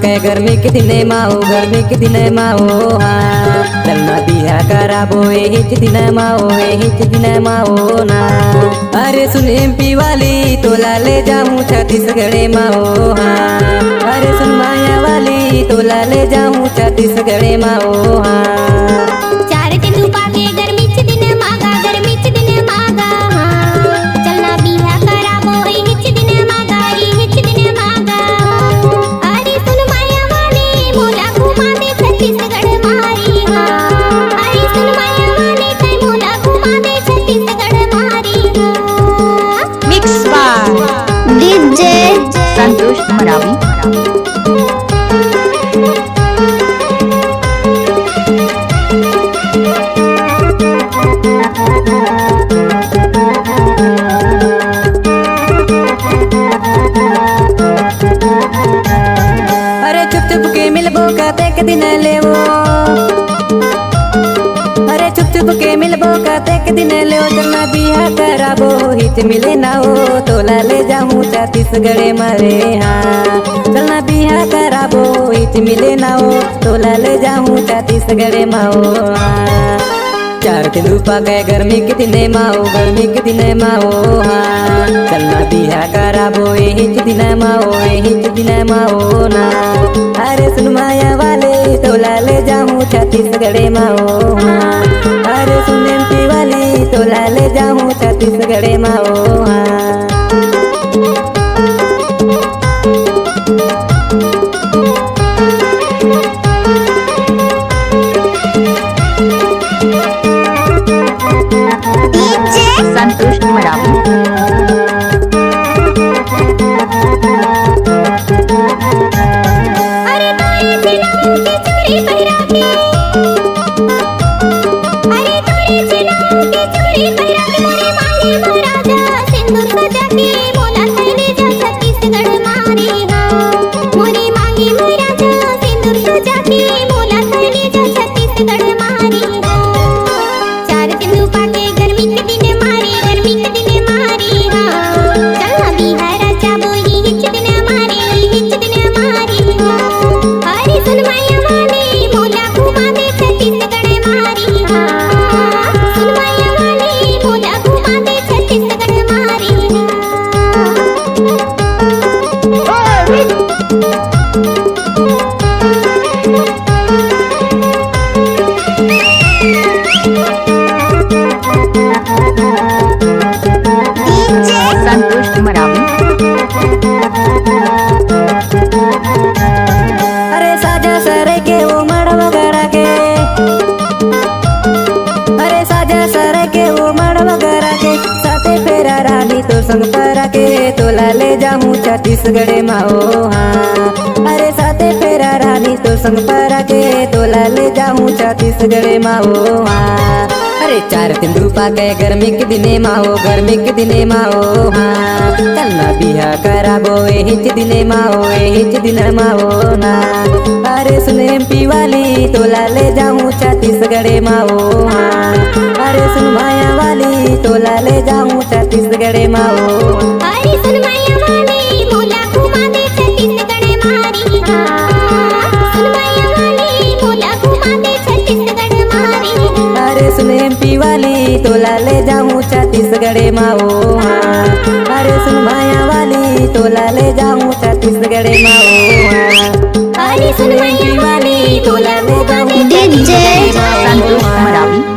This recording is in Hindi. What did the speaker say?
के गर्मी के दिने माओ, गर्मी के दिने माओ हाँ चलना बिहा कराबो एहिच दिन माओ, एहिच दिन माओ ना। अरे सुन एमपी वाली तोला ले जाऊं छत्तीसगढ़ माओ हाँ, अरे सुन माया वाली तोला ले जाऊं छत्तीसगढ़ माओ हाँ। चार दिन पाके गर्मी के दिन मागा, गर्मी के दिन मागा हाँ चलना बिहा कराबो एहिच दिन मागा, एहिच दिन मागा। अरे सुन माया वाली मोला घुमा दे छत्तीसगढ़ मारी हाँ, अरे सुन माया वाली तै मोला घुमा दे छत्तीसगढ़ मारी हाँ। मिक्स बाय डीजे संतोष मरावी। चुप के मिलबो कहते के दिन लेवो, अरे चुप चुप के मिलबो कहते के दिन लेवो। चलना बिहा कराबो हिच मिले ना हो, तोला ले जाऊं छत्तीसगढ़ मारे हाँ चलना बिहा कराबो हिच मिले ना हो, तोला ले जाऊं छत्तीसगढ़ माओ हाँ। चार दिन रूपा गए गर्मी के दिने माओ, गर्मी के दिने माओ हाँ चलना बिहा कराबो एहिच दिन माओ, एहिच दिन माओ ना। अरे सुन माया वाले तोला ले जाऊं छत्तीसगढ़ माओ हाँ, अरे सुन एमपी वाली तोला ले जाऊं छत्तीसगढ़ माओ हाँ। संतोष मरावी। अरे तोरे चिनाऊ की चूड़ी पहिरा के, अरे तोरे चिनाऊ की चूड़ी पहिरा के मोरे मांगे महाराजा सिंदूर सजा के मोला थैले जा छत्तीसगढ़ मारी हाँ, मोरे मांगे महाराजा सिंदूर सजा के मोला थैले जा छत्तीसगढ़ मारी हाँ। चार दिन पाके गर्मी के दिन मारी, गर्मी के दिन मारी हाँ चलना बिहार जाबो एहिच दिन मारी, एहिच दिन मारी हाँ। अरे सुन माया वाली मोला घुमा दे छत्तीसगढ़ मारी हाँ, सुन माया वाली मोला घुमा दे छत्तीसगढ़ मारी संतोष मरावी। अरे साजा सरे के वो मड़ वगैरह के, अरे साजा सरे के वो मड़ वगैरह के साथे फेरा रानी तो संग परा के तोला ले जाऊं छत्तीसगढ़ माओ हाँ। अरे साथे फेरा रानी तो संग परा के तोला ले जाऊं छत्तीसगढ़ माओ हाँ। अरे चार दिन रूपा के गर्मी के दिने माओ, गर्मी के दिने माओ हाँ चलना बिहा कराबो एहिच दिने माओ, एहिच दिन माओ ना। अरे सुन एमपी वाली तोला ले जाऊं छत्तीसगढ़ माओ हाँ, अरे सुन माया वाली तोला ले जाऊं छत्तीसगढ़ माओ। अरे सुन माया वाली मोला घुमा दे छत्तीसगढ़ मारी हाँ, सुन माया वाली मोला घुमा दे छत्तीसगढ़ मारी। अरे सुन एमपी वाली तोला ले जाऊं छत्तीसगढ़ माओ हाँ, अरे सुन माया वाली तोला ले जाऊं छत्तीसगढ़ माओ हाँ। अरे सुन माया वाली तोला ले जाऊं संतोष मरावी।